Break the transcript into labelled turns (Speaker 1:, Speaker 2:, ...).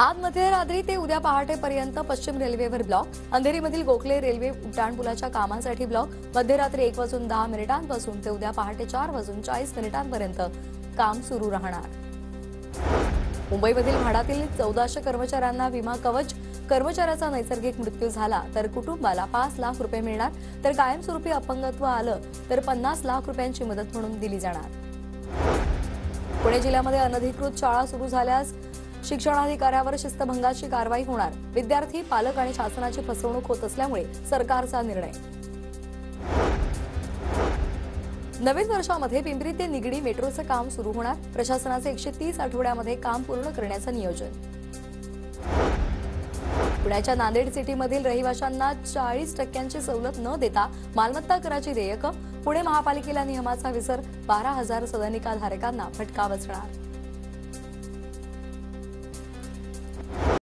Speaker 1: आज मध्यरात्री ते उद्या पहाटेपर्यंत पश्चिम रेल्वेवर ब्लॉक. अंधेरीमधील गोखले रेल्वे उड्डाणपुलाच्या कामांसाठी ब्लॉक. मध्यरात्री 1:10 ते उद्या पहाटे 4:40 काम सुरू राहणार. मुंबईमधील म्हाडातील 1400 कर्मचाऱ्यांना विमा कवच. कर्मचाऱ्याचा नैसर्गिक मृत्यू झाला तर कुटुंबाला 5 लाख रुपये मिळणार, तर कायमस्वरूपी अपंगत्व आलं तर 50 लाख रुपयांची मदत म्हणून दिली जाणार. पुणे जिल्ह्यामध्ये अनधिकृत शाळा सुरू झाल्यास शिक्षणाधिकाऱ्यावर शिस्तभंगाची कारवाई होणार. विद्यार्थी, पालक आणि शासनाची फसवणूक होत असल्यामुळे सरकारचा निर्णय. नवीन वर्षामध्ये पिंपरी ते निगडी मेट्रोचं काम सुरू होणार. प्रशासनाचे 130 आठवड्यामध्ये काम पूर्ण करण्याचं नियोजन. पुण्याच्या नांदेड सिटीमधील रहिवाशांना 40% सवलत न देता मालमत्ता कराची देयकं. पुणे महापालिकेला नियमाचा विसर. 12,000 सदनिकाधारकांना फटका बसणार.